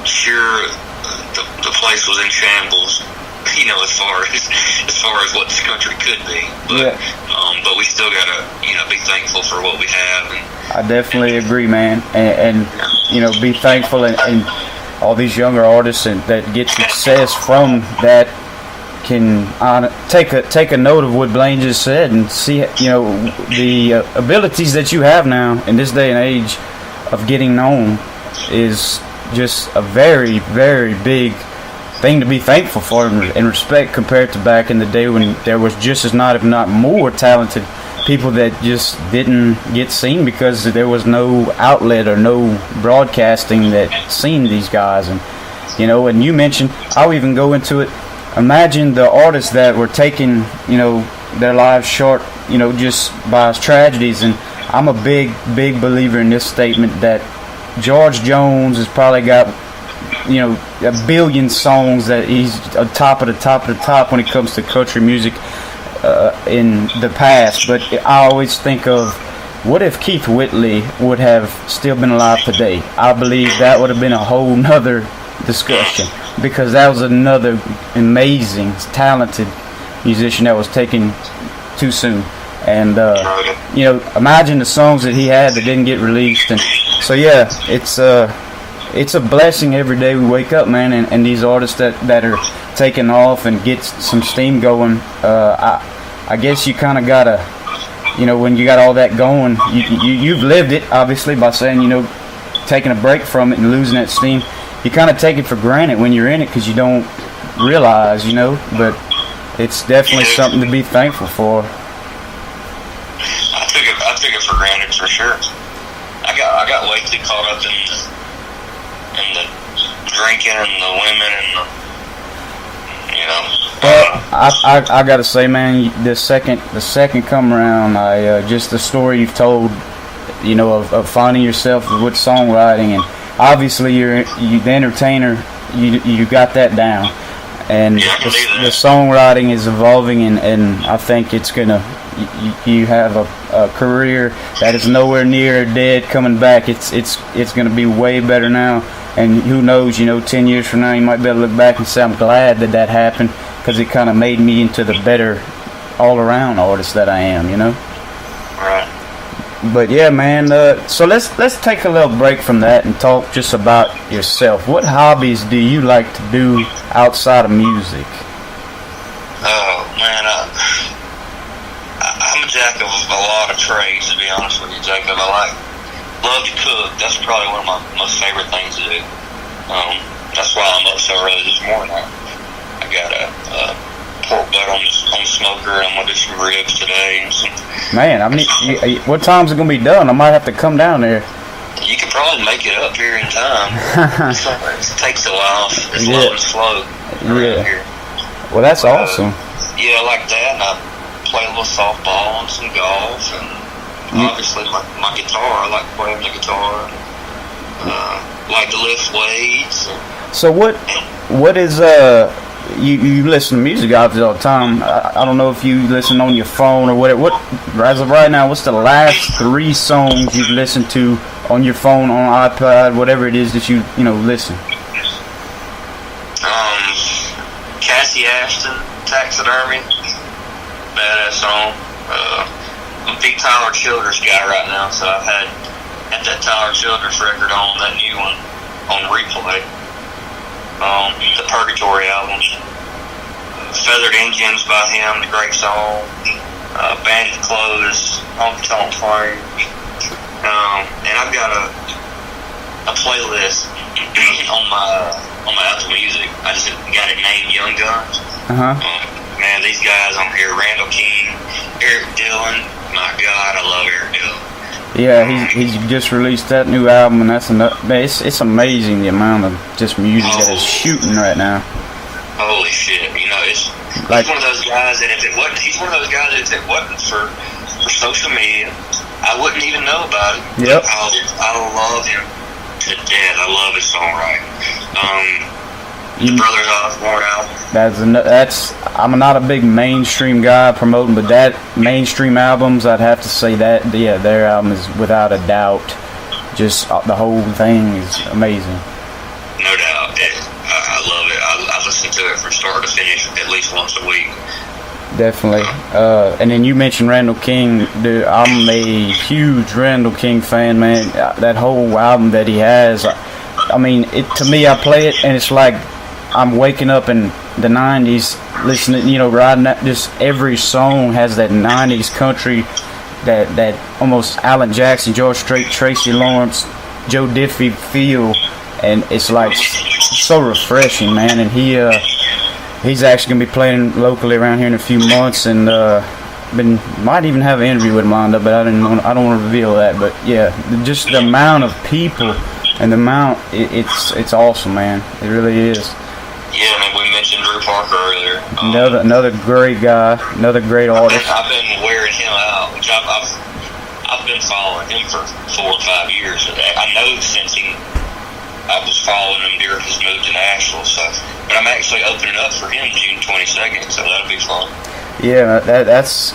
B: sure the place was in shambles. As far as what this country could be, but we still gotta be thankful for what we have. And
A: I definitely agree, man, and be thankful and all these younger artists and that get success from that can take a note of what Blane just said and see the abilities that you have now in this day and age of getting known is just a very, very big thing to be thankful for and respect compared to back in the day when there was just as not, if not more, talented people that just didn't get seen because there was no outlet or no broadcasting that seen these guys. And and you mentioned, I'll even go into it, imagine the artists that were taking their lives short just by tragedies. And I'm a big believer in this statement that George Jones has probably got a billion songs that he's on top of the top when it comes to country music in the past. But I always think of, what if Keith Whitley would have still been alive today? I believe that would have been a whole nother discussion, because that was another amazing, talented musician that was taken too soon. And imagine the songs that he had that didn't get released. And so yeah, it's a blessing every day we wake up, man, and these artists that are taking off and get some steam going. I guess you kind of gotta, when you got all that going, you've lived it, obviously, by saying, taking a break from it and losing that steam. You kind of take it for granted when you're in it because you don't realize, but it's definitely something to be thankful for.
B: I took it for granted for sure. I got way too caught up in the drinking and the women and
A: Well, I gotta say, man, the second come around, just the story you've told, of finding yourself with songwriting, and obviously you're the entertainer, you got that down, and the songwriting is evolving, and I think it's gonna. You have a career that is nowhere near dead coming back. It's gonna be way better now, and who knows? 10 years from now, you might be able to look back and say, I'm glad that happened, because it kind of made me into the better all-around artist that I am.
B: Right.
A: But yeah, man. So let's take a little break from that and talk just about yourself. What hobbies do you like to do outside of music?
B: Oh man, I'm a jack of a lot of trades, to be honest with you, Jacob. Love to cook. That's probably one of my most favorite things to do. That's why I'm up so early this morning. I got a pork butt on the smoker, and I'm gonna do some ribs today and some. Man,
A: what time's it gonna be done? I might have to come down there.
B: You could probably make it up here in time. It takes a while. It's low and slow around here.
A: Well, that's awesome.
B: Yeah, I like that, and I play a little softball and some golf, and obviously my guitar. I like playing the guitar. Like to lift weights.
A: So what is you listen to music all the time? I don't know if you listen on your phone or whatever. What as of right now, what's the last 3 songs you've listened to on your phone, on iPad, whatever it is that you listen?
B: Cassie Ashton, Taxidermy, badass song. I'm a big Tyler Childers guy right now, so I've had that Tyler Childers record on, that new one, on replay. The Purgatory album. Feathered Engines by him, the great song. Bandit Clothes, Honky Tonk Fire. And I've got a playlist on my Apple Music. I just got it named Young Guns. Man, these guys on here, Randall King, Eric Dillon. My God, I love Eric Dillon. Yeah,
A: he's just released that new album, and that's it's amazing the amount of just music that is shooting right now.
B: Holy shit! He's one of those guys that if it wasn't for social media, I wouldn't even know about it.
A: Yep.
B: I love him to death. I love his songwriting. The Brothers Osborne album. I'm not a big mainstream guy promoting, but that mainstream albums, I'd have to say that their album is without a doubt. Just the whole thing is amazing. No doubt. I love it. I listen to it from start to finish at least once a week.
A: Definitely. And then you mentioned Randall King. Dude, I'm a huge Randall King fan, man. That whole album that he has, to me, I play it and it's like I'm waking up in the 90s listening, riding that. Just every song has that 90s country, that almost Alan Jackson, George Strait, Tracy Lawrence, Joe Diffie feel, and it's like so refreshing, man. And he's actually gonna be playing locally around here in a few months, and might even have an interview with him lined up, but I don't want to reveal that. But yeah, just the amount of people and the amount, it's awesome, man. It really is.
B: Yeah, I mean, we mentioned Drew Parker earlier.
A: Another great guy, another great artist.
B: I've been wearing him out, which I've been following him for 4 or 5 years. I know since I was following him during his move to Nashville, but I'm actually opening up for him June 22nd, so that'll be fun. Yeah,
A: that's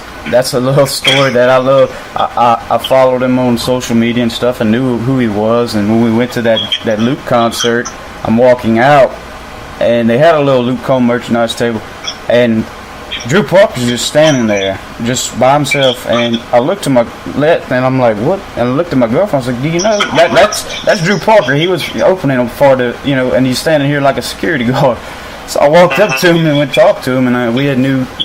A: a little story that I love. I followed him on social media and stuff and knew who he was, and when we went to that Luke concert, I'm walking out, and they had a little Luke Combs merchandise table, and Drew Parker's just standing there, just by himself, and I looked to my left, and I'm like, what? And I looked at my girlfriend, I was like, do you know, that's Drew Parker. He was opening for and he's standing here like a security guard. So I walked up to him and went to talk to him, and we had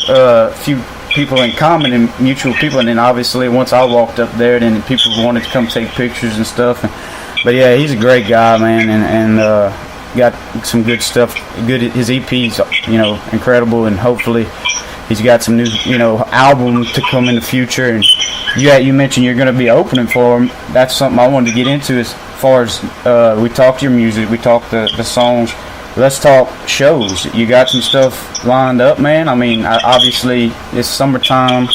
A: a few people in common and mutual people, and then obviously once I walked up there, then people wanted to come take pictures and stuff. But yeah, he's a great guy, man, and got some good stuff. His EP's incredible, and hopefully he's got some new album to come in the future. And you mentioned you're going to be opening for him. That's something I wanted to get into as far as we talked your music, we talked the songs. Let's talk shows. You got some stuff lined up, man? I mean, obviously it's summertime.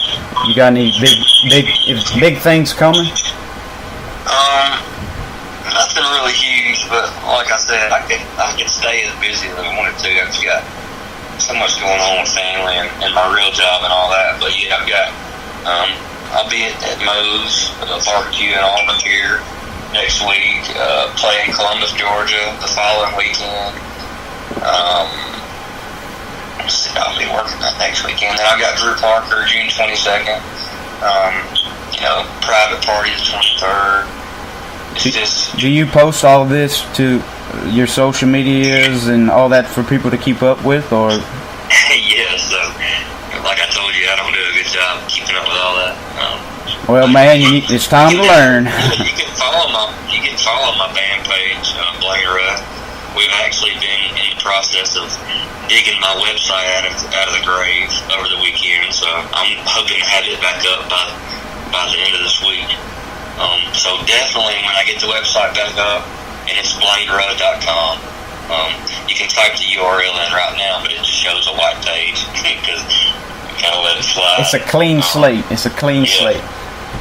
A: You got any big things coming?
B: Nothing really huge, but like I said, I can stay as busy as I wanted to. I've got so much going on with family and my real job and all that. But yeah, I've got I'll be at Moe's barbecue in Auburn here next week. Play in Columbus, Georgia the following weekend. I'll be working that next weekend. Then I've got Drew Parker June 22nd. Private party the 23rd.
A: Do you post all this to your social medias and all that for people to keep up with, or?
B: Yeah, so like I told you, I don't do a good job keeping up with all that.
A: Well, man, it's time to learn.
B: You can follow my band page, Blane Rudd. We've actually been in the process of digging my website out of the grave over the weekend, so I'm hoping to have it back up by the end of this week. So definitely when I get the website back up, and it's blanerudd.com, you can type the URL in right now, but it just shows a white page because kind of let it slide.
A: It's a clean slate. It's a clean slate.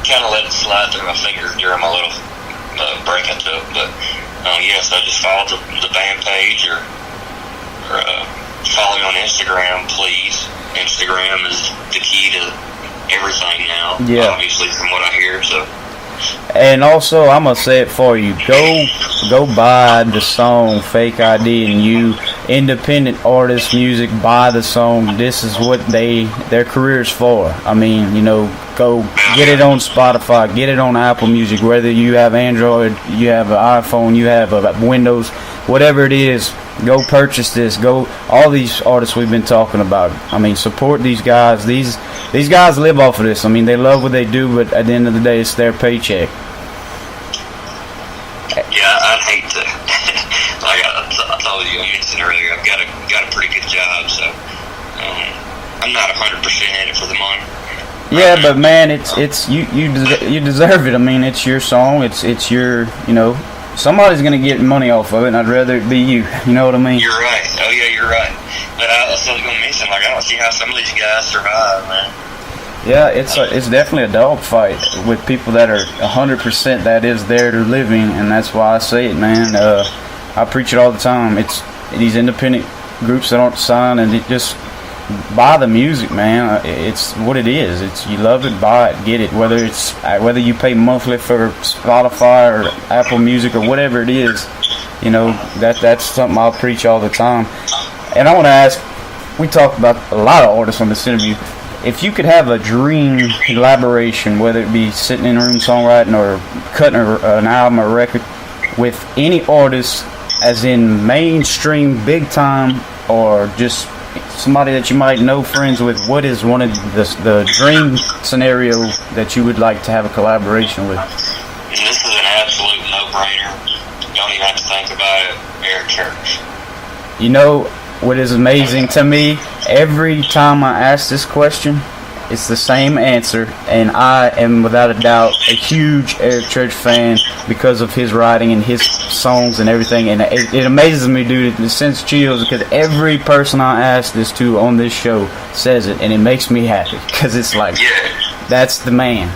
B: Kind of let it slide through my fingers during my little break I took, but so just follow the band page or follow me on Instagram, please. Instagram is the key to everything now, obviously, from what I hear, so.
A: And also, I'm gonna say it for you. Go buy the song "Fake ID" and You. Independent artist music. Buy the song. This is what their career's for. I mean, go get it on Spotify. Get it on Apple Music. Whether you have Android, you have an iPhone, you have a Windows, whatever it is. Go purchase this. Go all these artists we've been talking about. I mean, support these guys. These guys live off of this. I mean, they love what they do, but at the end of the day, it's their paycheck.
B: Yeah, I'd hate to. Like I told you, I mentioned earlier, I've got a pretty good job, so I'm not 100% in it for the money.
A: Yeah, but man, it's you deserve it. I mean, it's your song. It's your somebody's gonna get money off of it, and I'd rather it be you. You know what I mean?
B: You're right. Oh yeah, you're right. But I was gonna mention, I don't see how some of these guys survive, man.
A: Yeah, it's definitely a dogfight with people that are 100% that is their living, and that's why I say it, man. I preach it all the time. It's these independent groups that aren't signed, and it just buy the music, man. It's what it is. It's you love it, buy it, get it. Whether you pay monthly for Spotify or Apple Music or whatever it is, that's something I'll preach all the time. And I want to ask, we talked about a lot of artists on this interview. If you could have a dream collaboration, whether it be sitting in a room songwriting or cutting an album or record with any artist, as in mainstream, big time, or just somebody that you might know, friends with, what is one of the dream scenario that you would like to have a collaboration with?
B: And this is an absolute no-brainer. Don't even have to think about it. Eric Church.
A: What is amazing to me, every time I ask this question, it's the same answer, and I am without a doubt a huge Eric Church fan because of his writing and his songs and everything, and it amazes me, dude. It sends chills because every person I ask this to on this show says it, and it makes me happy because it's like, that's the man.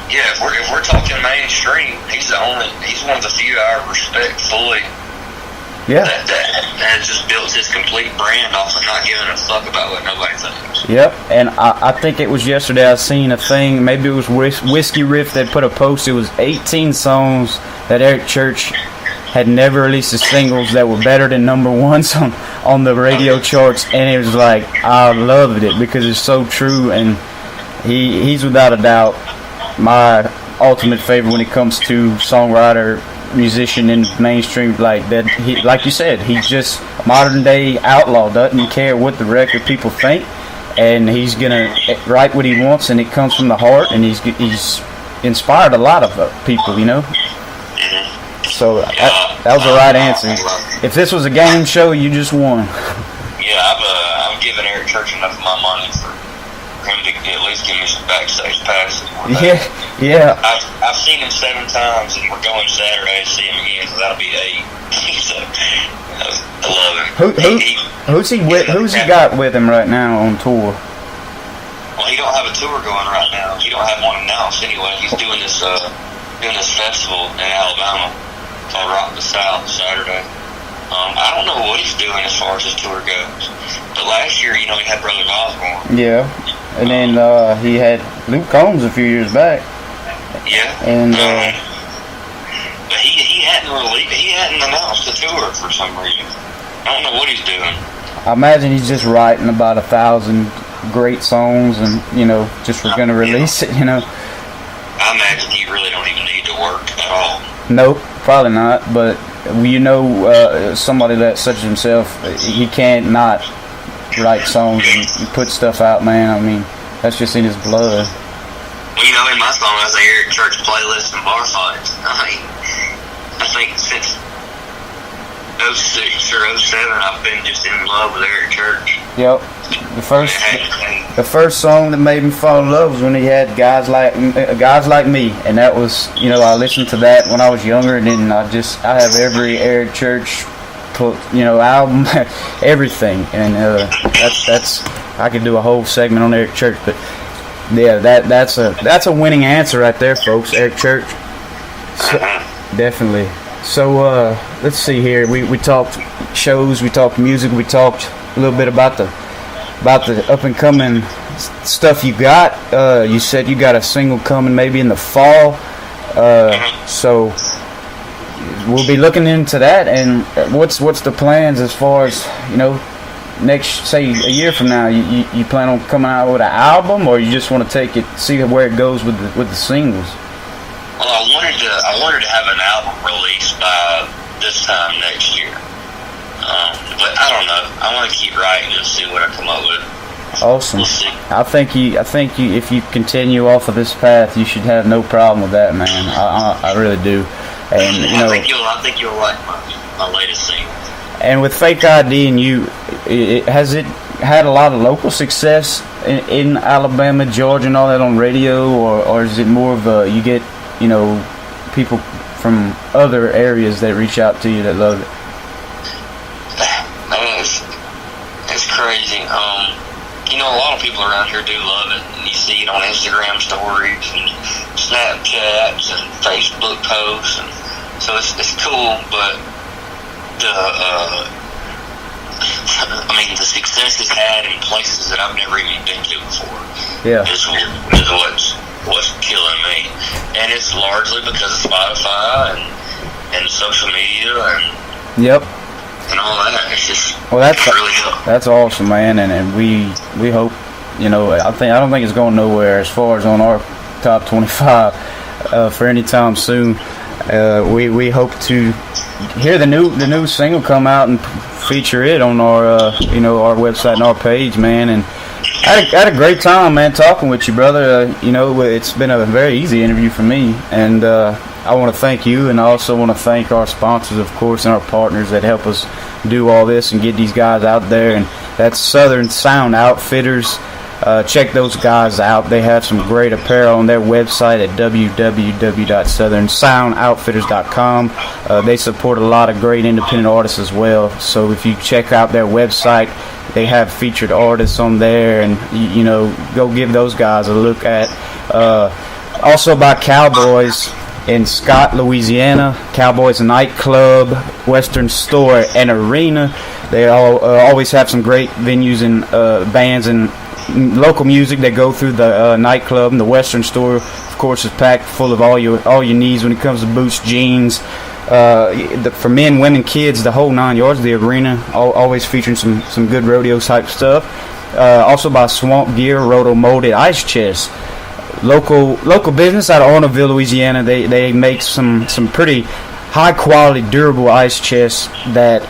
B: Yeah, if we're talking mainstream, he's one of the few I respect fully.
A: Yeah.
B: That just built his complete brand off of not giving a fuck about what nobody thinks.
A: Yep, and I think it was yesterday I seen a thing, maybe it was Whiskey Riff that put a post, it was 18 songs that Eric Church had never released as singles that were better than number ones on the radio charts, and it was like, I loved it because it's so true, and he's without a doubt my ultimate favorite when it comes to songwriter, musician in mainstream, like that. He, like you said, he's just a modern day outlaw, doesn't care what the record people think, and he's gonna write what he wants, and it comes from the heart, and he's inspired a lot of people, so that was the right answer. If this was a game show, you just won.
B: Yeah, I've given Eric Church enough of my money for him to at least give me some backstage passes.
A: Yeah.
B: I've seen him 7 times, and we're going Saturday to see him again, so that'll be 8. So I love him.
A: Who's he with? Who's he got with him right now on tour?
B: Well, he don't have a tour going right now. He don't have one announced anyway. He's doing this festival in Alabama called Rock the South Saturday. I don't know what he's doing as far as his tour goes. But last year, he had Brother Osborne.
A: Yeah. And then he had Luke Combs a few years back.
B: Yeah.
A: And
B: but he hadn't announced the tour for some reason. I don't know what he's doing.
A: I imagine he's just writing about 1,000 great songs, and just we're gonna release it.
B: I imagine he really don't even need to work at all.
A: Nope, probably not. But somebody that such as himself, he can't not write songs and put stuff out, man. I mean, that's just in his blood.
B: Well, in my song, I say Eric Church playlists and bar fights. I think since 06 or 07, I've been just in love with Eric Church.
A: Yep. The first song that made me fall in love was when he had guys like me, and that was I listened to that when I was younger, and then I have every Eric Church album, everything, and that's I could do a whole segment on Eric Church, but yeah, that's a winning answer right there, folks. Eric Church, so, definitely. So let's see here. We talked shows, we talked music, we talked a little bit about the up and coming stuff you got. You said you got a single coming maybe in the fall. So we'll be looking into that. And what's the plans as far as next, say a year from now? You plan on coming out with an album, or you just want to see where it goes with the singles?
B: Well, I wanted to have an album released by this time next year, but I don't know. I want to keep writing and see what I come up with.
A: Awesome.
B: We'll see.
A: I think you if you continue off of this path, you should have no problem with that, man. I really do. And
B: I think you'll like my latest single.
A: And with Fake ID and you, has it had a lot of local success in Alabama, Georgia, and all that on radio, or is it more of you get people from other areas that reach out to you that love it?
B: Man, it's crazy. A lot of people around here do love it. And you see it on Instagram stories and Snapchats and Facebook posts, and so it's cool. But the success it's had in places that I've never even been to before.
A: Yeah,
B: is what's killing me, and it's largely because of Spotify and social media and
A: yep,
B: and all that. It's just
A: that's awesome, man, and we hope I don't think it's going nowhere as far as on our top 25 for any time soon. We hope to hear the new single come out and feature it on our our website and our page, man. And I had a great time, man, talking with you, brother. It's been a very easy interview for me, and I want to thank you, and I also want to thank our sponsors, of course, and our partners that help us do all this and get these guys out there. And that's Southern Sound Outfitters. Check those guys out. They have some great apparel on their website at www.southernsoundoutfitters.com. They support a lot of great independent artists as well. So if you check out their website, they have featured artists on there, and go give those guys a look at. Also by Cowboys in Scott, Louisiana. Cowboys Nightclub, Western Store, and Arena. They always have some great venues and bands and local music that go through the nightclub. And the Western Store, of course, is packed full of all your needs when it comes to boots, jeans, for men, women, kids, the whole 9 yards. The Arena always featuring some good rodeo type stuff. Also by Swamp Gear, Roto Molded Ice Chest. Local business out of Orneville, Louisiana. They make some pretty high quality, durable ice chests that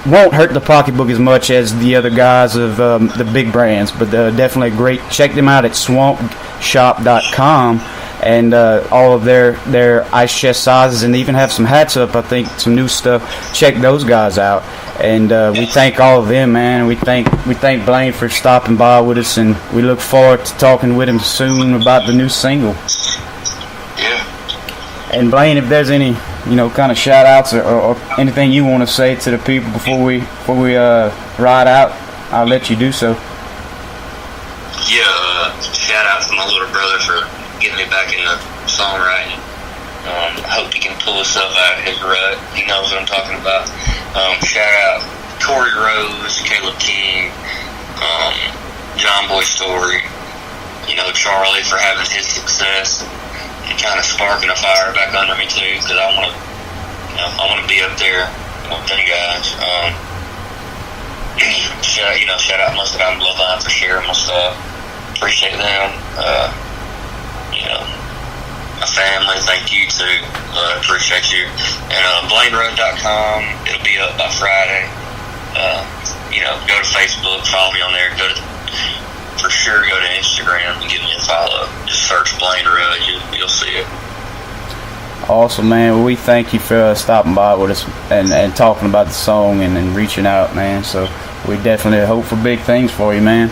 A: won't hurt the pocketbook as much as the other guys of the big brands, but definitely great. Check them out at swampshop.com, and all of their ice chest sizes, and even have some hats up. I think some new stuff. Check those guys out, and we thank all of them, man. We thank Blane for stopping by with us, and we look forward to talking with him soon about the new single.
B: Yeah.
A: And Blane, if there's any kind of shout outs or anything you want to say to the people before we ride out, I'll let you do so.
B: Yeah, shout out to my little brother for getting me back into songwriting. I hope he can pull himself out of his rut. He knows what I'm talking about. Shout out Corey Rose, Caleb King, John Boy Story, Charlie for having his success and kind of sparking a fire back under me too, because I want to be up there with them guys. Shout out Mustard Out Bloodline for sharing my stuff. Appreciate them. My family, thank you too. Appreciate you. And BlaneRudd.com, it'll be up by Friday. Go to Facebook, follow me on there. For sure, go to Instagram and give me a follow. Just search Blane Rudd, you'll see it.
A: Awesome, man. Well, we thank you for stopping by with us and talking about the song and reaching out, man. So we definitely hope for big things for you, man.